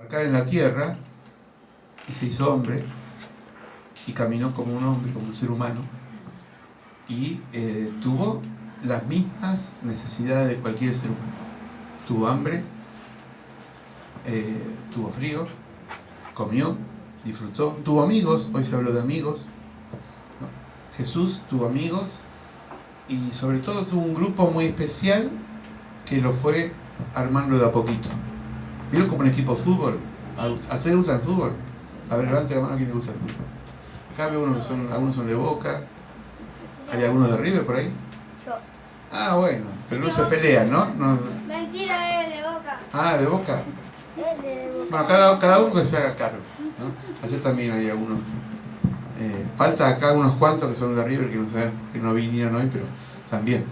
acá en la tierra y se hizo hombre y caminó como un hombre, como un ser humano y tuvo las mismas necesidades de cualquier ser humano. Tuvo hambre, tuvo frío, comió, disfrutó, tuvo amigos, hoy se habló de amigos, ¿no? Jesús tuvo amigos y sobre todo tuvo un grupo muy especial que lo fue armando de a poquito. ¿Vieron como un equipo de fútbol? ¿A ustedes les gusta el fútbol? A ver, levante la mano a quien le gusta el fútbol. Acá veo unos que son, algunos son de Boca. ¿Hay algunos de River por ahí? Yo. Ah, bueno, pero no se pelean, ¿no? Mentira, es de Boca. Ah, ¿de Boca? Es de Boca. Bueno, cada uno que se haga cargo, ¿no? Ayer también hay algunos. Falta acá unos cuantos que son de River que no vinieron hoy, pero también.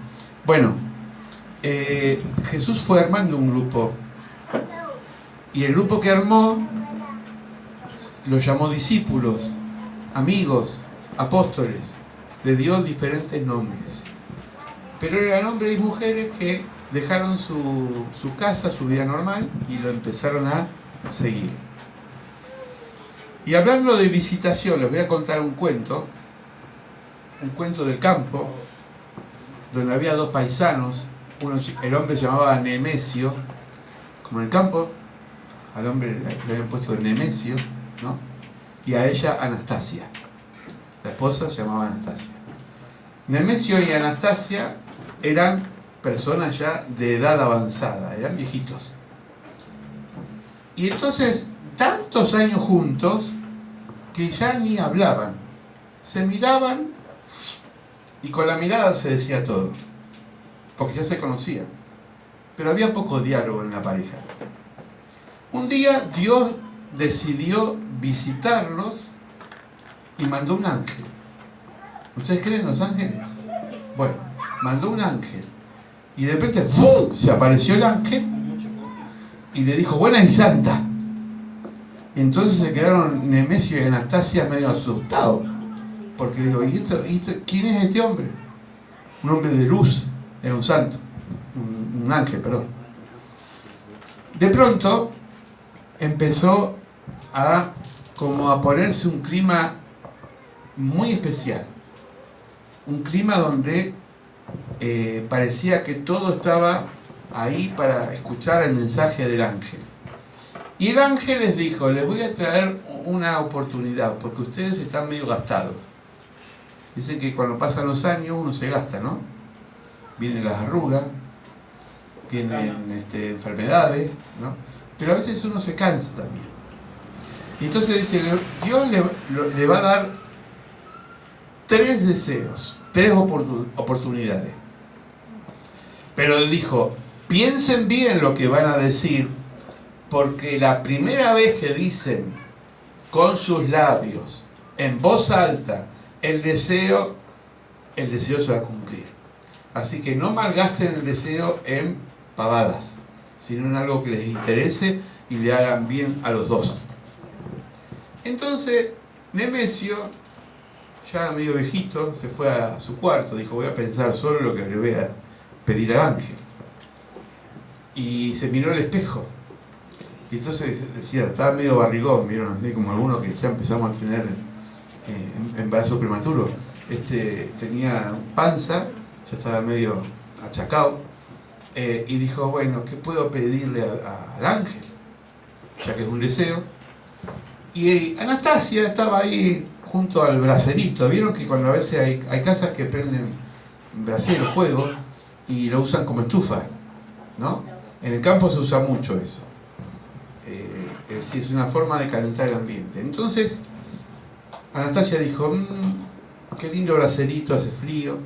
Bueno, Jesús fue armando un grupo. Y el grupo que armó lo llamó discípulos, amigos, apóstoles. Le dio diferentes nombres. Pero eran hombres y mujeres que dejaron su casa, su vida normal, y lo empezaron a seguir. Y hablando de visitación, les voy a contar un cuento del campo, donde había dos paisanos. El hombre se llamaba Nemesio, como en el campo, al hombre le habían puesto Nemesio, ¿no? Y a ella Anastasia. La esposa se llamaba Anastasia. Nemesio y Anastasia eran personas ya de edad avanzada, eran viejitos. Y entonces, tantos años juntos, que ya ni hablaban. Se miraban y con la mirada se decía todo, porque ya se conocían. Pero había poco diálogo en la pareja. Un día Dios decidió visitarlos y mandó un ángel. ¿Ustedes creen en los ángeles? Bueno, mandó un ángel. Y de repente ¡fum!, se apareció el ángel y le dijo: buena y santa. Y entonces se quedaron Nemesio y Anastasia medio asustados. Porque digo, ¿y esto, quién es este hombre? Un hombre de luz, era un santo, un ángel, perdón. De pronto empezó a ponerse un clima muy especial. Un clima donde parecía que todo estaba ahí para escuchar el mensaje del ángel. Y el ángel les dijo: les voy a traer una oportunidad, porque ustedes están medio gastados. Dicen que cuando pasan los años uno se gasta, ¿no? Vienen las arrugas, vienen enfermedades, ¿no? Pero a veces uno se cansa también. Y entonces dice, Dios le va a dar 3 deseos, 3 oportunidades. Pero dijo: piensen bien lo que van a decir, porque la primera vez que dicen con sus labios, en voz alta, el deseo se va a cumplir. Así que no malgasten el deseo en pavadas, sino en algo que les interese y le hagan bien a los dos. Entonces Nemesio, ya medio viejito, se fue a su cuarto. Dijo: voy a pensar solo lo que le voy a pedir al ángel. Y se miró al espejo. Y entonces decía, estaba medio barrigón, vieron, así como algunos que ya empezamos a tener embarazo prematuro. Tenía panza, ya estaba medio achacado. Y dijo: bueno, ¿qué puedo pedirle al ángel? Ya que es un deseo. Y Anastasia estaba ahí junto al braserito. Vieron que cuando a veces hay casas que prenden brasero, fuego, y lo usan como estufa, ¿no? En el campo se usa mucho eso. Es decir, es una forma de calentar el ambiente. Entonces Anastasia dijo: qué lindo braserito, hace frío.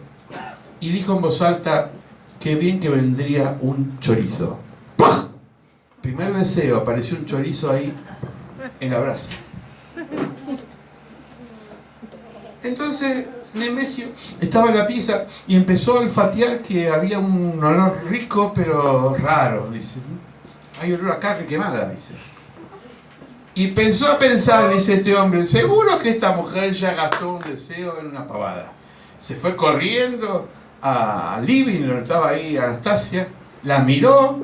Y dijo en voz alta: qué bien que vendría un chorizo. ¡Pah! Primer deseo, apareció un chorizo ahí en la brasa. Entonces Nemesio estaba en la pieza y empezó a olfatear que había un olor rico pero raro. Dice: hay olor a carne quemada, dice. Y pensó a pensar, dice este hombre: seguro que esta mujer ya gastó un deseo en una pavada. Se fue corriendo al living donde estaba ahí Anastasia, la miró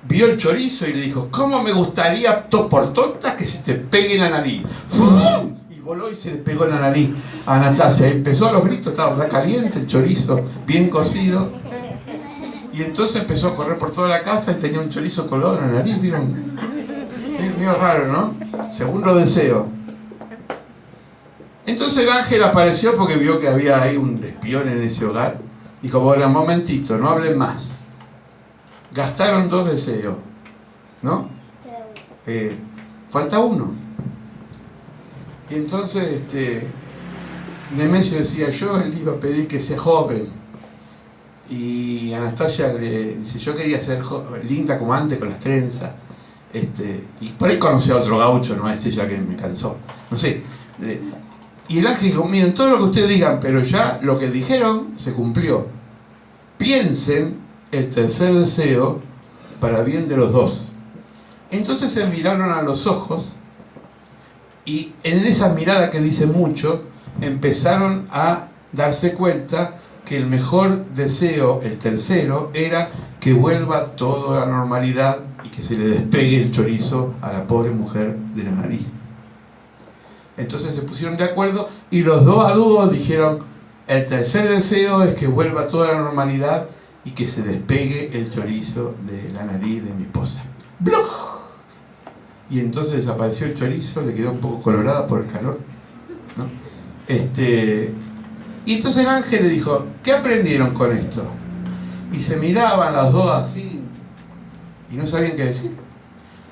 vio el chorizo y le dijo, ¿cómo me gustaría por tonta que se te pegue en la nariz? ¡Fum! Y voló y se le pegó en la nariz a Anastasia. Empezó a los gritos, estaba caliente el chorizo, bien cocido. Y entonces empezó a correr por toda la casa y tenía un chorizo colgado en la nariz, ¿vieron? Es medio raro, ¿no? Segundo deseo. Entonces el ángel apareció porque vio que había ahí un espión en ese hogar. Dijo, bueno, un momentito, no hablen más. Gastaron 2 deseos, ¿no? Falta uno. Y entonces Nemesio decía, yo le iba a pedir que sea joven. Y Anastasia le dice, yo quería ser linda como antes con las trenzas. Y por ahí conocí a otro gaucho, no a ese ya que me cansó. No sé. Y el ángel dijo, miren, todo lo que ustedes digan, pero ya lo que dijeron se cumplió. Piensen el tercer deseo para bien de los dos. Entonces se miraron a los ojos y en esa mirada que dice mucho, empezaron a darse cuenta que el mejor deseo, el tercero, era que vuelva todo a la normalidad y que se le despegue el chorizo a la pobre mujer de la nariz. Entonces se pusieron de acuerdo y los dos a dúo dijeron, el tercer deseo es que vuelva toda la normalidad y que se despegue el chorizo de la nariz de mi esposa. ¡Bloc! Y entonces desapareció el chorizo, le quedó un poco colorada por el calor, ¿no? Y entonces el ángel le dijo, ¿qué aprendieron con esto? Y se miraban las dos así y no sabían qué decir.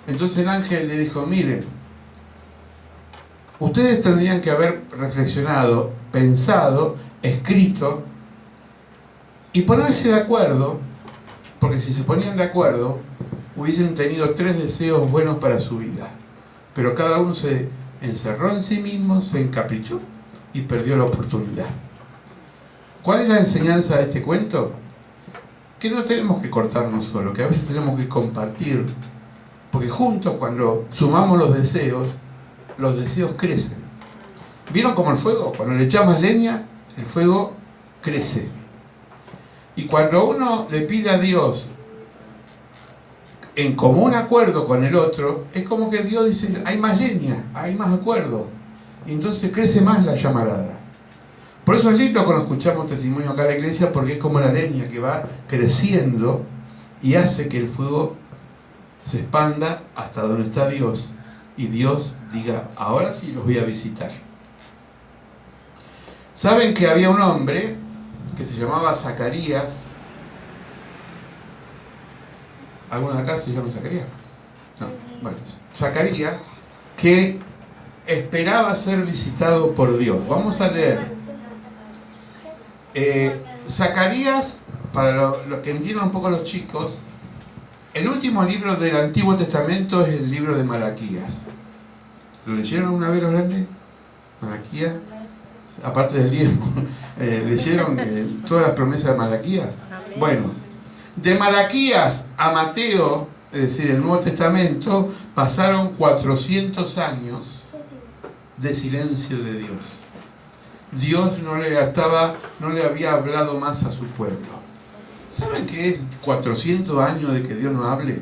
Entonces el ángel le dijo, miren, ustedes tendrían que haber reflexionado, pensado, escrito y ponerse de acuerdo, porque si se ponían de acuerdo hubiesen tenido 3 deseos buenos para su vida, pero cada uno se encerró en sí mismo, se encaprichó y perdió la oportunidad. ¿Cuál es la enseñanza de este cuento? Que no tenemos que cortarnos solo, que a veces tenemos que compartir, porque juntos cuando sumamos los deseos crecen. ¿Vieron como el fuego? Cuando le echamos leña, el fuego crece. Y cuando uno le pide a Dios en común acuerdo con el otro, es como que Dios dice, hay más leña, hay más acuerdo. Y entonces crece más la llamarada. Por eso es lindo cuando escuchamos testimonio acá en la iglesia, porque es como la leña que va creciendo y hace que el fuego se expanda hasta donde está Dios. Y Dios diga, ahora sí los voy a visitar. ¿Saben que había un hombre que se llamaba Zacarías? ¿Alguno de acá se llama Zacarías? No, bueno, Zacarías, que esperaba ser visitado por Dios. Vamos a leer. Zacarías, para lo que entiendan un poco los chicos, el último libro del Antiguo Testamento es el libro de Malaquías. ¿Lo leyeron alguna vez los grandes? Malaquías, aparte del diezmo, ¿leyeron todas las promesas de Malaquías? Bueno, de Malaquías a Mateo, es decir, el Nuevo Testamento, pasaron 400 años de silencio de Dios. Dios no le había hablado más a su pueblo. ¿Saben qué es 400 años de que Dios no hable?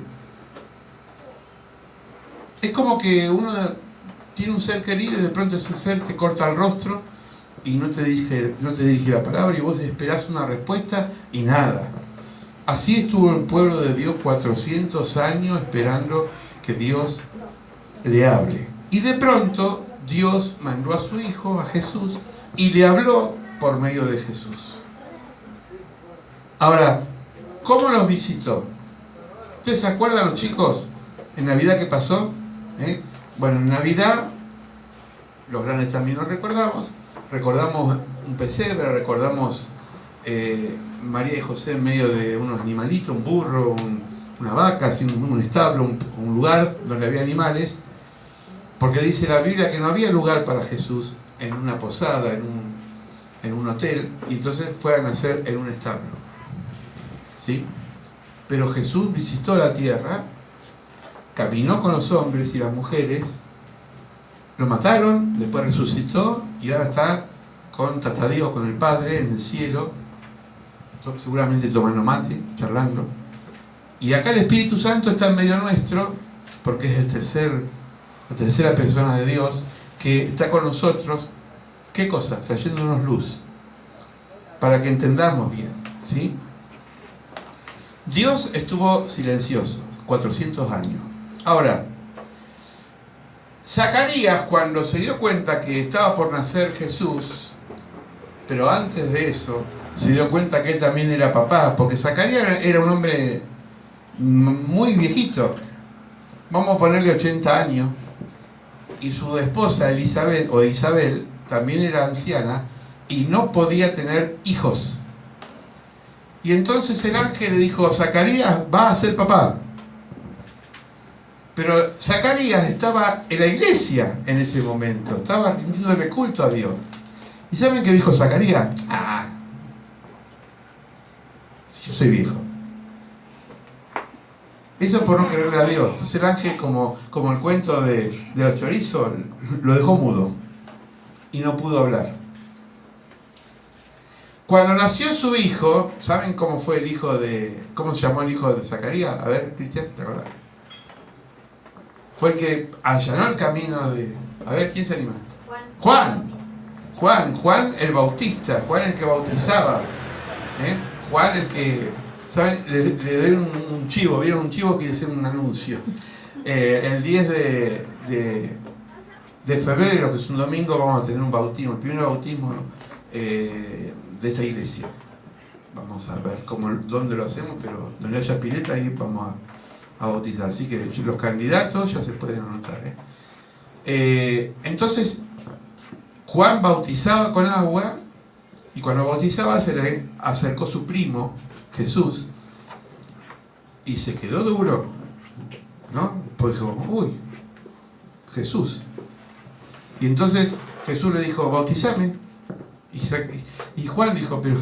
Es como que uno tiene un ser querido y de pronto ese ser te corta el rostro y no te dirige la palabra y vos esperás una respuesta y nada. Así estuvo el pueblo de Dios 400 años esperando que Dios le hable. Y de pronto Dios mandó a su Hijo, a Jesús, y le habló por medio de Jesús. Ahora, ¿cómo los visitó? ¿Ustedes se acuerdan, los chicos, en Navidad qué pasó? Bueno, en Navidad, los grandes también lo recordamos un pesebre, recordamos María y José en medio de unos animalitos, un burro, una vaca, así, un establo, un lugar donde había animales, porque dice la Biblia que no había lugar para Jesús en una posada, en un hotel, y entonces fue a nacer en un establo. ¿Sí? Pero Jesús visitó la tierra, caminó con los hombres y las mujeres, lo mataron, después resucitó y ahora está con Tata Dios, con el Padre en el cielo, seguramente tomando mate, charlando. Y acá el Espíritu Santo está en medio nuestro, porque es la tercera persona de Dios, que está con nosotros. ¿Qué cosa? Trayéndonos luz, para que entendamos bien, ¿sí? Dios estuvo silencioso, 400 años. Ahora, Zacarías, cuando se dio cuenta que estaba por nacer Jesús, pero antes de eso, se dio cuenta que él también era papá, porque Zacarías era un hombre muy viejito, vamos a ponerle 80 años, y su esposa Elizabeth o Isabel también era anciana y no podía tener hijos. Y entonces el ángel le dijo: Zacarías va a ser papá. Pero Zacarías estaba en la iglesia en ese momento, estaba rindiéndole culto a Dios. ¿Y saben qué dijo Zacarías? Yo soy viejo. Eso por no quererle a Dios. Entonces el ángel, como el cuento de los chorizos, lo dejó mudo y no pudo hablar. Cuando nació su hijo, ¿saben cómo se llamó el hijo de Zacarías? A ver, Cristian, ¿te acuerdas? Fue el que allanó el camino de... A ver, ¿quién se anima? Juan el Bautista, Juan el que bautizaba, Juan el que... ¿Saben? Le doy un chivo, ¿vieron un chivo? Quiere ser un anuncio. El 10 de febrero, que es un domingo, vamos a tener un bautismo, el primer bautismo de esta iglesia. Vamos a ver dónde lo hacemos, pero donde haya pileta ahí vamos a bautizar. Así que los candidatos ya se pueden anotar. Entonces, Juan bautizaba con agua, y cuando bautizaba se le acercó su primo, Jesús, y se quedó duro, ¿no? Pues dijo: uy, Jesús. Y entonces Jesús le dijo: bautizame. Y Juan dijo: pero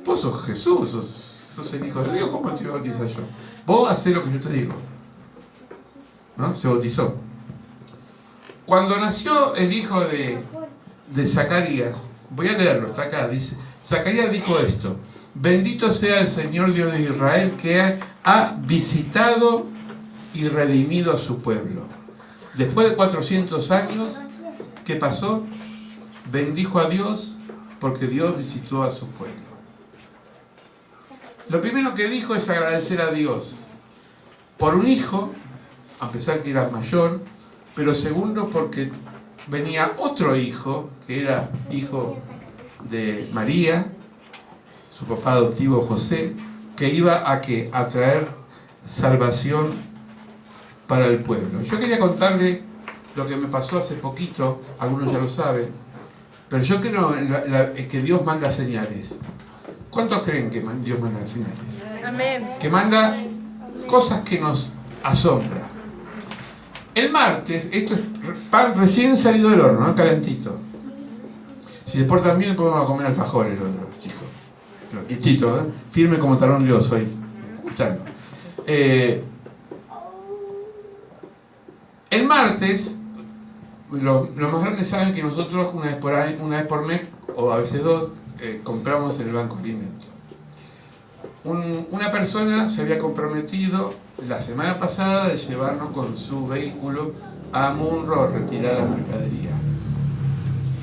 vos sos Jesús, sos el Hijo de Dios, ¿cómo te voy a bautizar yo? Vos hacés lo que yo te digo, ¿no? Se bautizó. Cuando nació el hijo de Zacarías, voy a leerlo, está acá, dice: Zacarías dijo esto: bendito sea el Señor Dios de Israel, que ha visitado y redimido a su pueblo. Después de 400 años, ¿qué pasó? Bendijo a Dios porque Dios visitó a su pueblo. Lo primero que dijo es agradecer a Dios por un hijo, a pesar que era mayor, pero segundo porque venía otro hijo, que era hijo de María, su papá adoptivo José, que iba a traer salvación para el pueblo. Yo quería contarle lo que me pasó hace poquito, algunos ya lo saben, pero yo creo que Dios manda señales. ¿Cuántos creen que Dios manda señales? Amén. Que manda cosas que nos asombran. El martes, esto es pan recién salido del horno, ¿no? Calentito. Si se portan bien, podemos comer alfajores el otro, chicos. Y Tito, firme como talón de oso ahí. Escuchando. El martes, los más grandes saben que nosotros una vez por mes, o a veces dos, compramos en el Banco Alimento. Una persona se había comprometido la semana pasada de llevarnos con su vehículo a Munro a retirar la mercadería.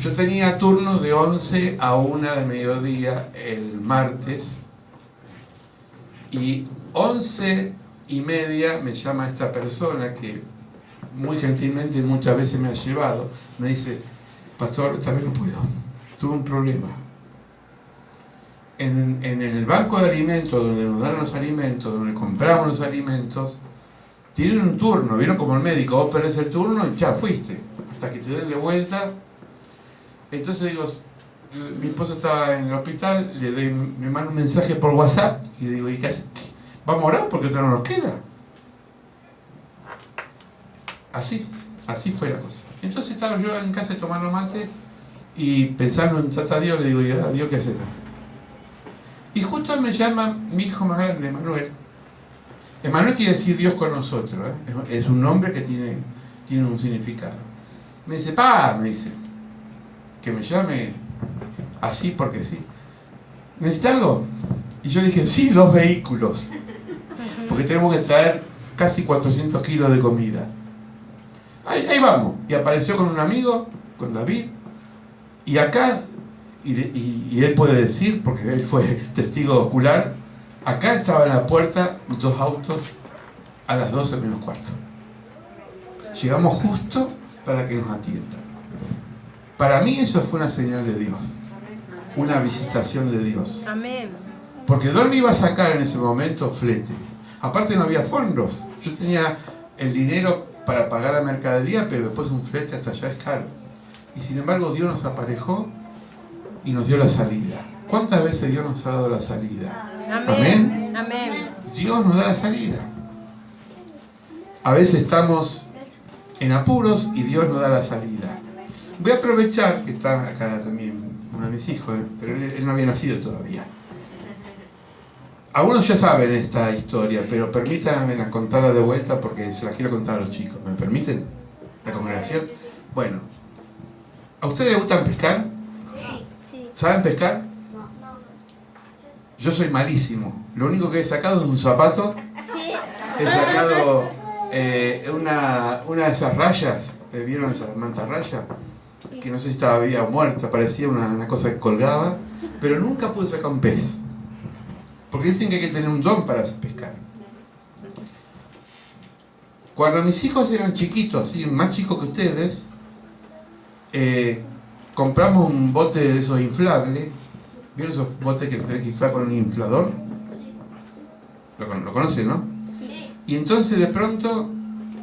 Yo tenía turno de 11 a 1 de mediodía el martes, y 11:30 me llama esta persona que muy gentilmente muchas veces me ha llevado. Me dice: pastor, esta vez no puedo, tuve un problema. En el banco de alimentos, donde nos dan los alimentos, donde compramos los alimentos, tienen un turno. ¿Vieron como el médico? Vos perdés el turno y ya fuiste, hasta que te den de vuelta. Entonces digo, mi esposa estaba en el hospital, me manda un mensaje por WhatsApp y le digo: ¿y qué hace? ¿Vamos a orar porque otra no nos queda? Así fue la cosa. Entonces estaba yo en casa tomando mate y pensando en tratar a Dios, le digo: ¿y ahora Dios qué hacer? Y justo me llama mi hijo más grande, Emanuel. Emanuel quiere decir Dios con nosotros, ¿eh? Es un nombre que tiene un significado. Me dice: me dice, que me llame así porque sí. ¿Necesita algo? Y yo le dije: sí, 2 vehículos. porque tenemos que traer casi 400 kilos de comida. Ahí vamos. Y apareció con un amigo, con David, y acá, y él puede decir, porque él fue testigo ocular, acá estaba en la puerta 2 autos a las 12 menos cuarto. Llegamos justo para que nos atiendan. Para mí eso fue una señal de Dios, una visitación de Dios. Amén. Porque ¿dónde iba a sacar en ese momento flete? Aparte no había fondos. Yo tenía el dinero para pagar la mercadería, pero después un flete hasta allá es caro. Y sin embargo Dios nos aparejó y nos dio la salida. ¿Cuántas veces Dios nos ha dado la salida? Amén. Amén. Dios nos da la salida. A veces estamos en apuros y Dios nos da la salida. Voy a aprovechar que está acá también uno de mis hijos, pero él no había nacido todavía. Algunos ya saben esta historia, pero permítanme contarla de vuelta porque se la quiero contar a los chicos. ¿Me permiten? ¿La congregación? Bueno, ¿a ustedes les gustan pescar? Sí. ¿Saben pescar? Yo soy malísimo. Lo único que he sacado es un zapato. Sí. He sacado una de esas rayas. ¿Vieron esas mantarrayas? Que no sé si estaba viva o muerta. Parecía una cosa que colgaba. Pero nunca pude sacar un pez. Porque dicen que hay que tener un don para pescar. Cuando mis hijos eran chiquitos, ¿sí? Más chicos que ustedes, compramos un bote de esos inflables. ¿Vieron esos botes que tenés que inflar con un inflador? Lo conocen, ¿no? Sí. Y entonces de pronto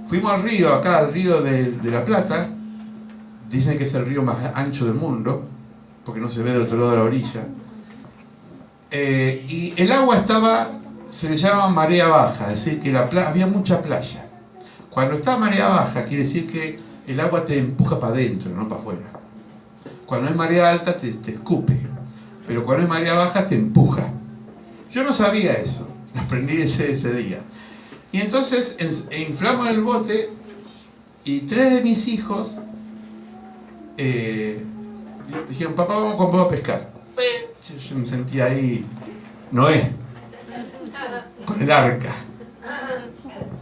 fuimos al río, acá al río de La Plata. Dicen que es el río más ancho del mundo, porque no se ve del otro lado de la orilla. Y el agua se le llama marea baja, es decir, que había mucha playa. Cuando está marea baja, quiere decir que el agua te empuja para adentro, no para afuera. Cuando es marea alta, te escupe. Pero cuando es marea baja, te empuja. Yo no sabía eso, lo aprendí ese día. Y entonces inflamos el bote y 3 de mis hijos dijeron, papá, vamos con vos a pescar. Yo me sentía ahí, Noé, con el arca.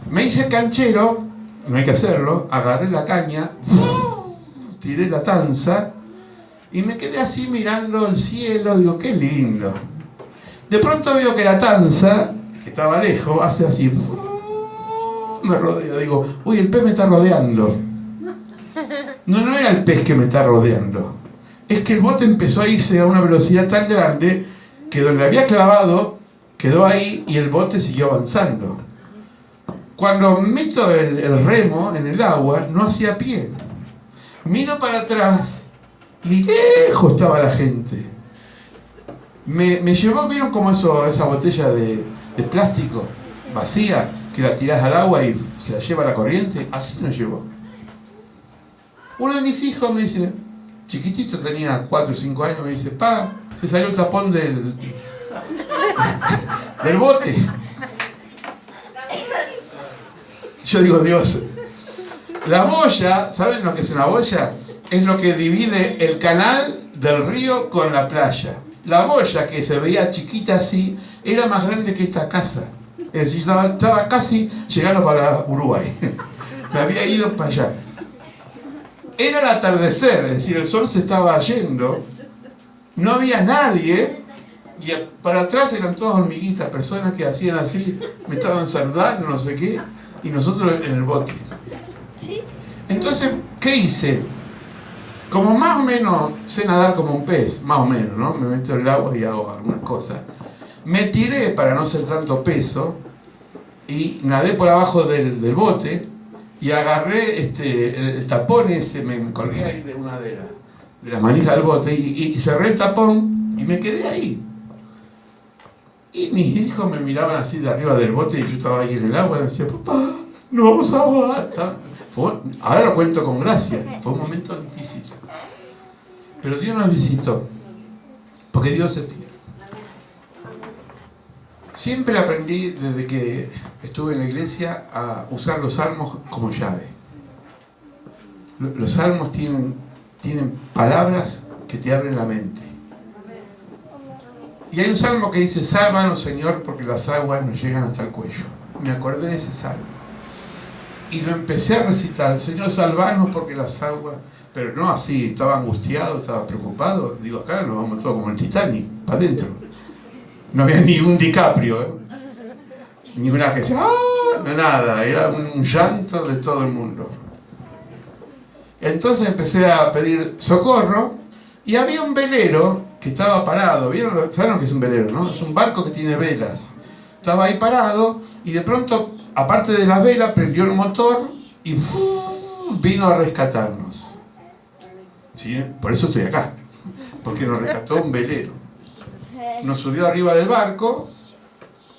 Me hice canchero, no hay que hacerlo, agarré la caña, tiré la tanza y me quedé así mirando el cielo, digo, qué lindo. De pronto veo que la tanza, que estaba lejos, hace así, me rodeo, digo, uy, el pez me está rodeando. No era el pez que me está rodeando. Es que el bote empezó a irse a una velocidad tan grande que donde había clavado quedó ahí y el bote siguió avanzando. Cuando meto el remo en el agua, no hacía pie. Miro para atrás y lejos estaba la gente. Me llevó, ¿vieron como esa botella de plástico vacía que la tirás al agua y se la lleva la corriente? Así nos llevó. Uno de mis hijos me dice, chiquitito, tenía 4 o 5 años, me dice, pa, se salió el tapón del bote. Yo digo, Dios, la boya, ¿saben lo que es una boya? Es lo que divide el canal del río con la playa. La boya, que se veía chiquita así, era más grande que esta casa. Es decir, estaba casi llegando para Uruguay. Me había ido para allá. Era el atardecer, es decir, el sol se estaba yendo, no había nadie, y para atrás eran todas hormiguitas, personas que hacían así, me estaban saludando, no sé qué, y nosotros en el bote. Sí. Entonces, ¿qué hice? Como más o menos sé nadar como un pez, más o menos, ¿no? Me meto en el agua y hago algunas cosas. Me tiré para no ser tanto peso, y nadé por abajo del bote, y agarré el tapón ese, me colgué ahí de una de las manijas del bote y cerré el tapón y me quedé ahí. Y mis hijos me miraban así de arriba del bote y yo estaba ahí en el agua y me decía, papá, no vamos a ahogar. Ahora lo cuento con gracia, fue un momento difícil. Pero Dios nos visitó, porque Dios es fiel. Siempre aprendí desde que estuve en la iglesia a usar los salmos como llave. Los salmos tienen palabras que te abren la mente. Y hay un salmo que dice, sálvanos Señor porque las aguas nos llegan hasta el cuello. me acordé de ese salmo. Y lo empecé a recitar. Señor, salvanos porque las aguas... Pero no así, estaba angustiado, estaba preocupado. Digo, acá nos vamos todos como el Titanic, para adentro. No había ni un DiCaprio, ¿eh? Ni una que sea... ¡Ah! No, nada, era un llanto de todo el mundo. Entonces empecé a pedir socorro y había un velero que estaba parado. ¿Saben lo que es un velero, no? Es un barco que tiene velas. Estaba ahí parado y de pronto, aparte de las velas, prendió el motor y vino a rescatarnos. ¿Sí? Por eso estoy acá, porque nos rescató un velero. Nos subió arriba del barco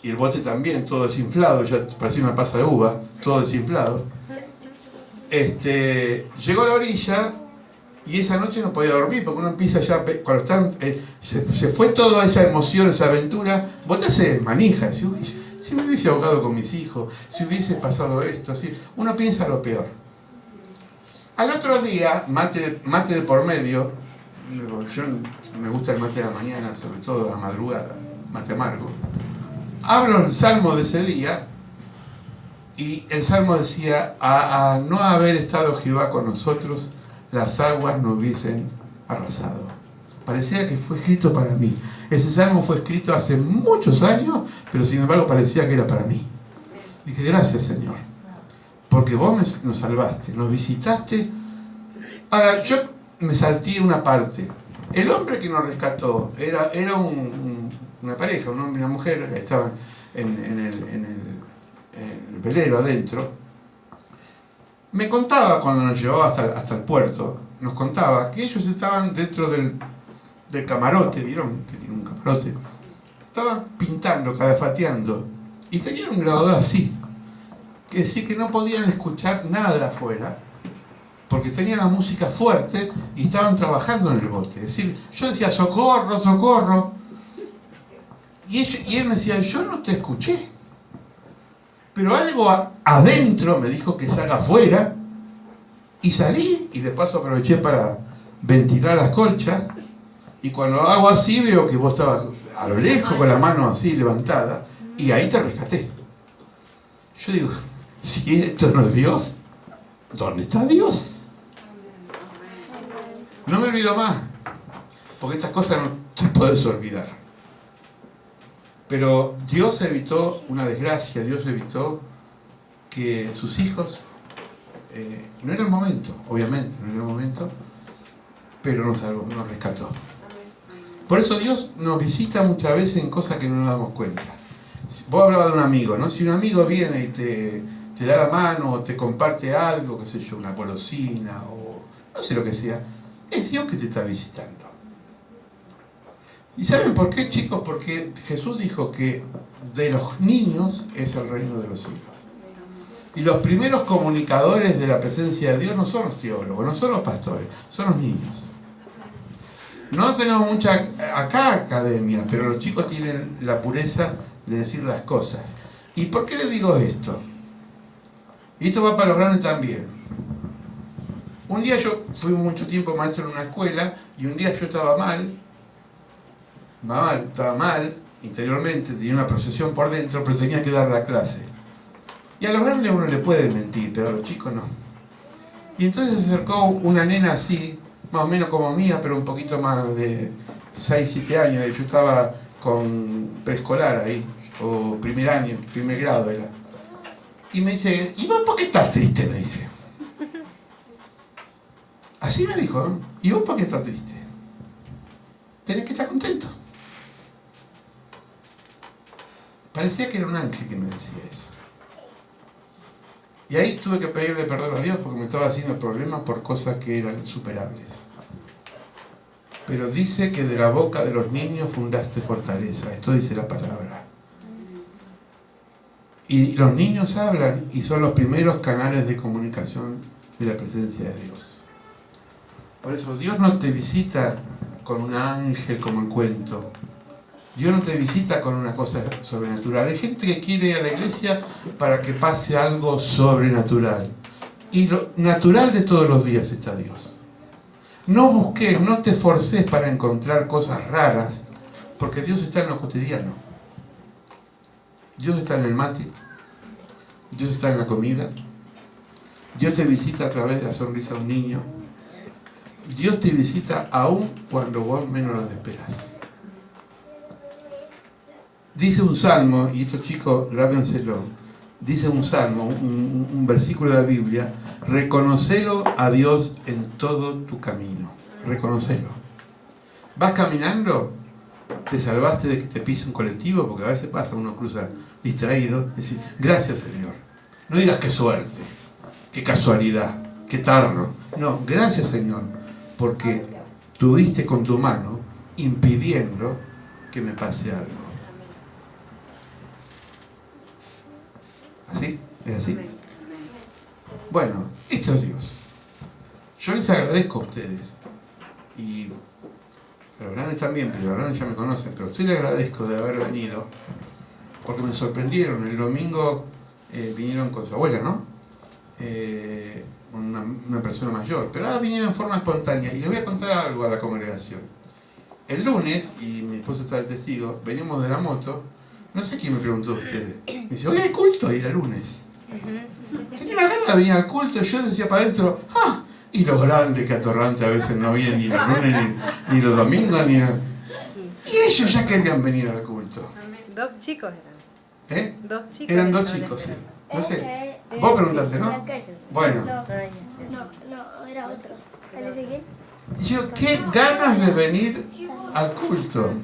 y el bote también, todo desinflado, ya parecía una pasa de uva, todo desinflado. Llegó a la orilla y esa noche no podía dormir porque uno empieza ya, cuando están, se fue toda esa emoción, esa aventura, vos te haces manija, si me hubiese ahogado con mis hijos, si hubiese pasado esto, si, uno piensa lo peor. Al otro día, mate de por medio, yo me gusta el mate de la mañana, sobre todo a la madrugada, mate amargo, abro el salmo de ese día y el salmo decía, a no haber estado Jehová con nosotros, las aguas nos hubiesen arrasado. Parecía que fue escrito para mí. Ese salmo fue escrito hace muchos años, pero sin embargo parecía que era para mí. Dije, gracias Señor, porque vos nos salvaste, nos visitaste. Ahora, yo me salté una parte. El hombre que nos rescató era una pareja, un hombre y una mujer, que estaban en el velero adentro. Me contaba cuando nos llevaba hasta el puerto, nos contaba que ellos estaban dentro del camarote, ¿vieron? Que tiene un camarote. Estaban pintando, calafateando, y tenían un grabador así. Que decir que no podían escuchar nada de afuera, porque tenían la música fuerte y estaban trabajando en el bote. Es decir, yo decía, socorro, socorro. Y él me decía, yo no te escuché. Pero algo adentro me dijo que salga afuera. Y salí, y de paso aproveché para ventilar las colchas. Y cuando hago así, veo que vos estabas a lo lejos, con la mano así levantada. Y ahí te rescaté. Yo digo, si esto no es Dios, ¿dónde está Dios? No me olvido más, porque estas cosas no te puedes olvidar. Pero Dios evitó una desgracia, Dios evitó que sus hijos, no era el momento, obviamente, no era el momento, pero nos salvó, nos rescató. Por eso Dios nos visita muchas veces en cosas que no nos damos cuenta. Vos hablabas de un amigo, ¿no? Si un amigo viene y te da la mano o te comparte algo, qué sé yo, una golosina o no sé lo que sea, es Dios que te está visitando. ¿Y saben por qué, chicos? Porque Jesús dijo que de los niños es el reino de los cielos. Y los primeros comunicadores de la presencia de Dios no son los teólogos, no son los pastores, son los niños. No tenemos mucha acá academia, pero los chicos tienen la pureza de decir las cosas. ¿Y por qué les digo esto? Y esto va para los grandes también. Un día yo fui mucho tiempo maestro en una escuela y un día yo estaba mal, interiormente, tenía una procesión por dentro, pero tenía que dar la clase. Y a los grandes uno le puede mentir, pero a los chicos no. Y entonces se acercó una nena así, más o menos como mía, pero un poquito más de 6, 7 años. Yo estaba con preescolar ahí, o primer año, primer grado era. Y me dice, ¿y vos por qué estás triste? Me dice. Así me dijo, ¿no? ¿Y vos por qué estás triste? Tenés que estar contento. Parecía que era un ángel que me decía eso. Y ahí tuve que pedirle perdón a Dios porque me estaba haciendo problemas por cosas que eran superables. Pero dice que de la boca de los niños fundaste fortaleza. Esto dice la palabra. Y los niños hablan y son los primeros canales de comunicación de la presencia de Dios. Por eso Dios no te visita con un ángel como el cuento. Dios no te visita con una cosa sobrenatural. Hay gente que quiere ir a la iglesia para que pase algo sobrenatural. Y lo natural de todos los días está Dios. No busques, no te forces para encontrar cosas raras, porque Dios está en lo cotidiano. Dios está en el mate, Dios está en la comida. Dios te visita a través de la sonrisa de un niño. Dios te visita aún cuando vos menos lo esperás. Dice un salmo, y estos chicos, grábenselo, dice un salmo, un versículo de la Biblia: reconocelo a Dios en todo tu camino. Reconocelo. ¿Vas caminando? ¿Te salvaste de que te pise un colectivo? Porque a veces pasa, uno cruza distraído. Decís, gracias Señor. No digas qué suerte, qué casualidad, qué tarro. No, gracias Señor, porque tuviste con tu mano impidiendo que me pase algo. ¿Así? ¿Es así? Bueno, esto es Dios. Yo les agradezco a ustedes, y a los grandes también, pero los grandes ya me conocen, pero a ustedes les agradezco de haber venido, porque me sorprendieron. El domingo vinieron con su abuela, ¿no? Una persona mayor, pero ahora vinieron en forma espontánea, y les voy a contar algo a la congregación. El lunes, y mi esposa está de testigo, venimos de la moto. No sé quién me preguntó a ustedes. Me dice, oye, ¿hay culto? Y era lunes. Tenía una gana de venir al culto. Yo decía para adentro, ¡ah! Y los grandes que atorrantes a veces no vienen ni los lunes, ni los domingos, ni... Y ellos ya querían venir al culto. Dos chicos eran. ¿Eh? Dos chicos. Eran dos chicos, sí. No sé. Vos preguntaste, ¿no? Bueno. No, era otro. ¿El Ezequiel? Yo, qué ganas de venir al culto.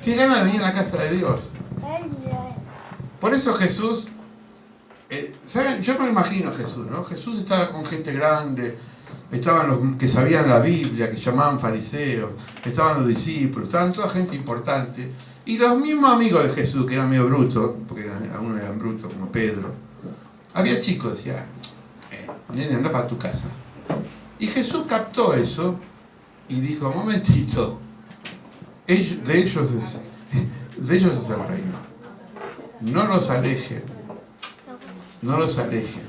Qué ganas de venir a la casa de Dios. Por eso Jesús, ¿saben? Yo me lo imagino a Jesús, ¿no? Jesús estaba con gente grande, estaban los que sabían la Biblia, que llamaban fariseos, estaban los discípulos, estaban toda gente importante, y los mismos amigos de Jesús, que eran medio brutos, porque algunos eran brutos, como Pedro. Había chicos, decía, nene, anda para tu casa. Y Jesús captó eso y dijo, momentito, de ellos es el reino. No los alejen. No los alejen.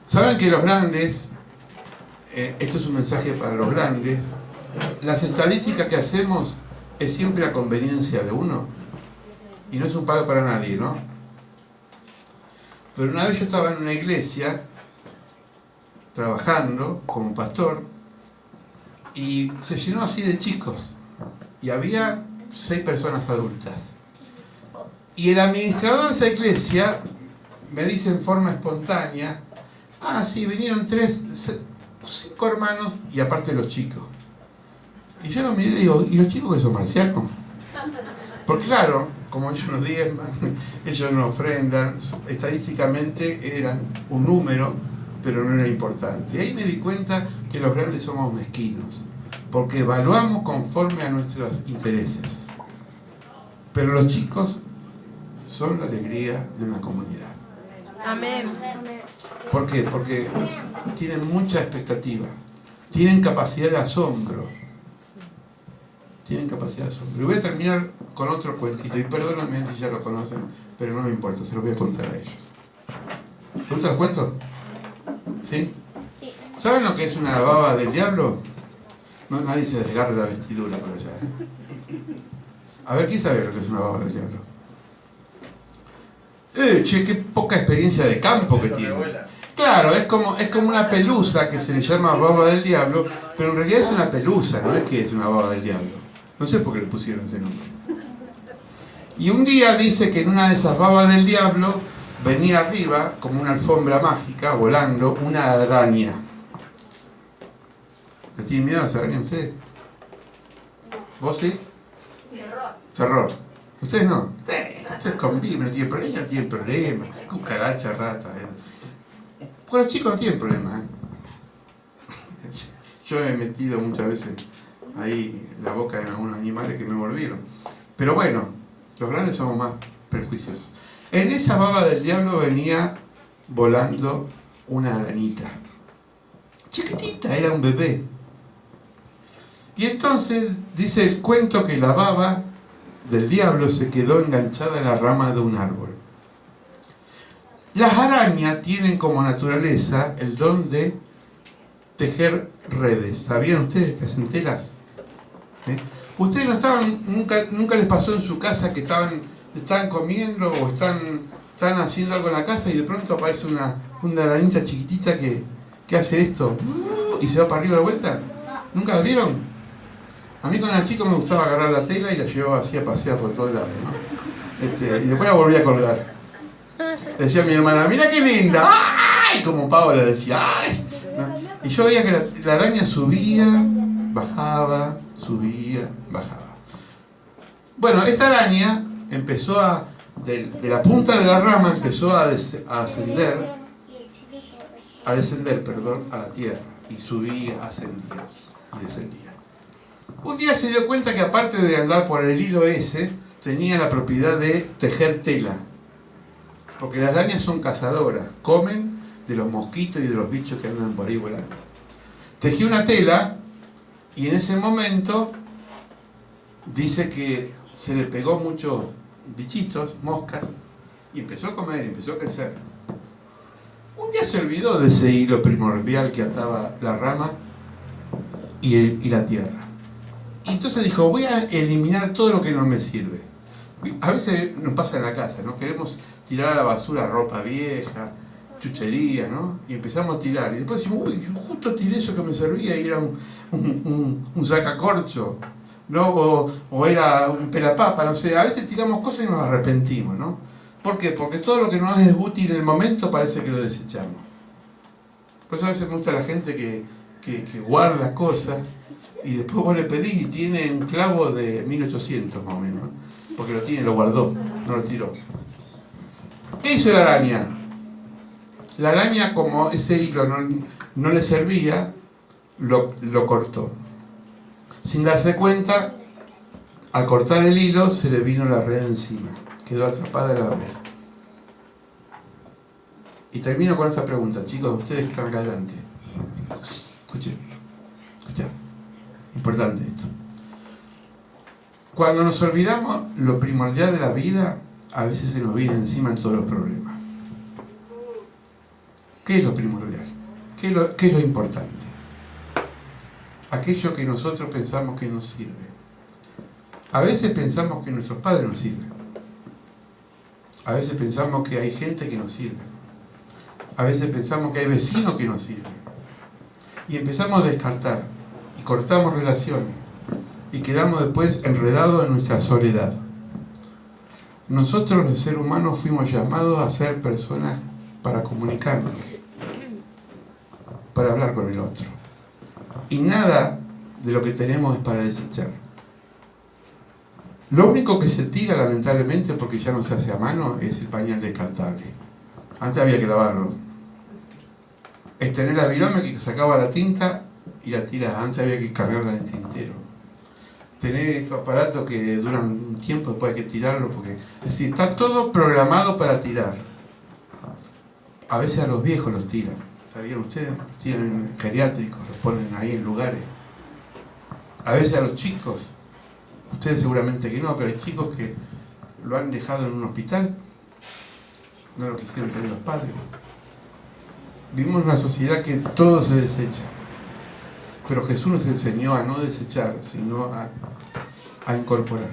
Saben que los grandes, esto es un mensaje para los grandes, las estadísticas que hacemos es siempre a conveniencia de uno. Y no es un pago para nadie, ¿no? Pero una vez yo estaba en una iglesia trabajando como pastor, y se llenó así de chicos, y había 6 personas adultas, y el administrador de esa iglesia me dice en forma espontánea, sí, vinieron 5 hermanos y aparte los chicos. Y yo lo miré y le digo, ¿y los chicos que son marcianos? Porque claro, como ellos no diezman, ellos no ofrendan, estadísticamente eran un número, pero no era importante. Y ahí me di cuenta que los grandes somos mezquinos, porque evaluamos conforme a nuestros intereses. Pero los chicos son la alegría de una comunidad. Amén. ¿Por qué? Porque tienen mucha expectativa, tienen capacidad de asombro. Tienen capacidad de asombro. Y voy a terminar con otro cuentito, y perdónenme si ya lo conocen, pero no me importa, se los voy a contar a ellos. ¿Les gustan los cuentos? ¿Sí? ¿Saben lo que es una baba del diablo? No, nadie se desgarre la vestidura por allá, A ver, ¿quién sabe lo que es una baba del diablo? Che, qué poca experiencia de campo que tiene. Claro, es como una pelusa que se le llama baba del diablo, pero en realidad es una pelusa, no es que es una baba del diablo. No sé por qué le pusieron ese nombre. Y un día dice que en una de esas babas del diablo venía arriba, como una alfombra mágica, volando, una araña. ¿Le tienen miedo a las arañas ustedes? ¿Vos sí? Terror. ¿Ustedes no? Ustedes conviven, no tienen problema, cucaracha, rata. Porque los chicos no tienen problema, Yo he metido muchas veces ahí la boca en algunos animales que me mordieron. Pero bueno, los grandes somos más prejuiciosos. En esa baba del diablo venía volando una arañita. Chiquitita, era un bebé. Y entonces dice el cuento que la baba del diablo se quedó enganchada en la rama de un árbol. Las arañas tienen como naturaleza el don de tejer redes. ¿Sabían ustedes que hacen telas? Ustedes no estaban, nunca les pasó en su casa que estaban están comiendo o están haciendo algo en la casa y de pronto aparece una arañita chiquitita que hace esto y se va para arriba de vuelta. ¿Nunca la vieron? A mí cuando era chico me gustaba agarrar la tela y la llevaba así a pasear por todos lados, ¿no? Y después la volví a colgar. Le decía a mi hermana, mira qué linda, ¡ay! Como Pablo le decía, ¡ay! ¿No? Y yo veía que la araña subía, bajaba, subía, bajaba. Bueno, esta araña empezó de la punta de la rama empezó a descender a la tierra. Y subía, ascendía y descendía. Un día se dio cuenta que aparte de andar por el hilo ese, tenía la propiedad de tejer tela. Porque las arañas son cazadoras, comen de los mosquitos y de los bichos que andan por ahí volando. Tejió una tela y en ese momento dice que se le pegó muchos bichitos, moscas, y empezó a comer, y empezó a crecer. Un día se olvidó de ese hilo primordial que ataba la rama y la tierra. Y entonces dijo, voy a eliminar todo lo que no me sirve. A veces nos pasa en la casa, ¿no? Queremos tirar a la basura ropa vieja, chuchería, ¿no? Y empezamos a tirar. Y después decimos, uy, yo justo tiré eso que me servía y era un sacacorcho, ¿no? O era un pelapapa, no sé. A veces tiramos cosas y nos arrepentimos, ¿no? ¿Por qué? Porque todo lo que no es útil en el momento parece que lo desechamos. Por eso a veces me gusta la gente que guarda cosas y después vos le pedís y tiene un clavo de 1800 más o menos, ¿no? Porque lo tiene, lo guardó, no lo tiró. ¿Qué hizo la araña? La araña, como ese hilo no le servía, lo cortó. Sin darse cuenta, al cortar el hilo se le vino la red encima. Quedó atrapada en la red. Y termino con esta pregunta, chicos, ustedes que están acá adelante. Escuchen. Importante esto. Cuando nos olvidamos lo primordial de la vida, a veces se nos viene encima en todos los problemas. ¿Qué es lo primordial? ¿Qué es lo importante? Aquello que nosotros pensamos que nos sirve. A veces pensamos que nuestros padres nos sirven. A veces pensamos que hay gente que nos sirve. A veces pensamos que hay vecinos que nos sirven. Y empezamos a descartar. Y cortamos relaciones. Y quedamos después enredados en nuestra soledad. Nosotros los seres humanos fuimos llamados a ser personas para comunicarnos. Para hablar con el otro. Y nada de lo que tenemos es para desechar. Lo único que se tira, lamentablemente, porque ya no se hace a mano, es el pañal descartable. Antes había que lavarlo. Es tener la virome que sacaba la tinta y la tiras. Antes había que cargarla en el tintero. Tener estos aparatos que duran un tiempo, después hay que tirarlo, porque es decir, está todo programado para tirar. A veces a los viejos los tiran. ¿Sabían ustedes? Los tiran en geriátricos, los ponen ahí en lugares. A veces a los chicos, ustedes seguramente que no, pero hay chicos que lo han dejado en un hospital, no lo quisieron tener los padres. Vivimos en una sociedad que todo se desecha, pero Jesús nos enseñó a no desechar, sino a incorporar.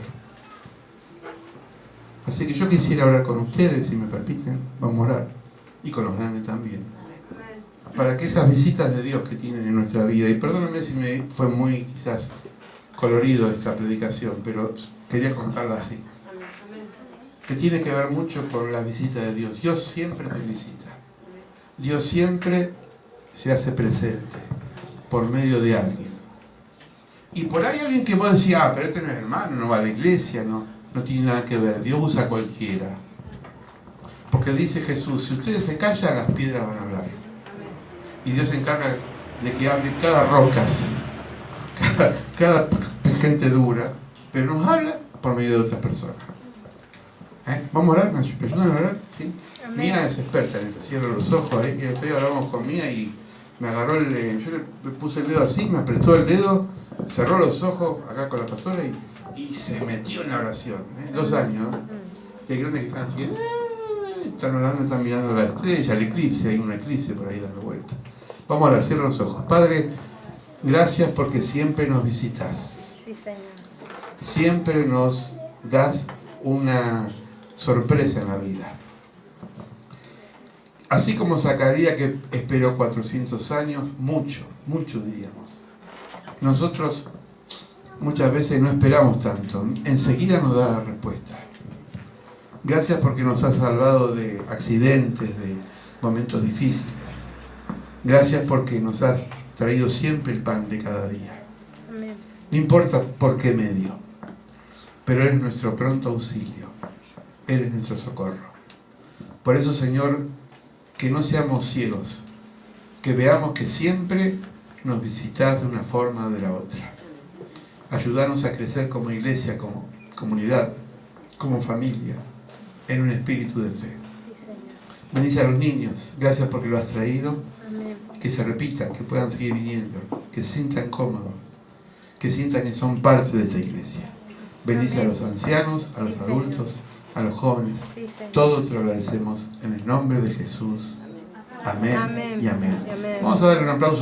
Así que yo quisiera orar con ustedes, si me permiten, vamos a orar, y con los grandes también, para que esas visitas de Dios que tienen en nuestra vida, y perdónenme si me fue muy quizás colorido esta predicación, pero quería contarla así, que tiene que ver mucho con la visita de Dios. Dios siempre te visita. Dios siempre se hace presente por medio de alguien. Y por ahí alguien que vos decís, pero este no es hermano, no va a la iglesia, no tiene nada que ver. Dios usa a cualquiera. Porque dice Jesús, si ustedes se callan, las piedras van a hablar. Y Dios se encarga de que hable cada rocas, cada gente dura, pero nos habla por medio de otras personas. ¿Vamos a orar? ¿Me ayudan a orar? ¿Sí? Mía es experta en esto, cierro los ojos ahí, que estoy hablamos con Mía y me agarró yo le puse el dedo así, me apretó el dedo, cerró los ojos acá con la pastora y se metió en la oración, 2 años, y hay grandes que están así, están orando, están mirando la estrella, el eclipse, hay un eclipse por ahí dando vuelta. Vamos a orar, cierro los ojos. Padre, gracias porque siempre nos visitas. Sí, Señor. Siempre nos das sorpresa en la vida. Así como Zacarías, que esperó 400 años, mucho diríamos. Nosotros muchas veces no esperamos tanto, enseguida nos da la respuesta. Gracias porque nos has salvado de accidentes, de momentos difíciles. Gracias porque nos has traído siempre el pan de cada día. Amén. No importa por qué medio, pero eres nuestro pronto auxilio, eres nuestro socorro. Por eso, Señor, que no seamos ciegos, que veamos que siempre nos visitas de una forma o de la otra. Ayúdanos a crecer como iglesia, como comunidad, como familia, en un espíritu de fe. Sí, Señor. Bendice a los niños, gracias porque lo has traído, Amén. que se repitan, que puedan seguir viniendo, que se sientan cómodos, que sientan que son parte de esta iglesia. Bendice Amén. a los ancianos, a los Sí, adultos, a los jóvenes. Sí, Señor. Todos te lo agradecemos en el nombre de Jesús. Amén, Amén. y amén. Y amén. Vamos a darle un aplauso.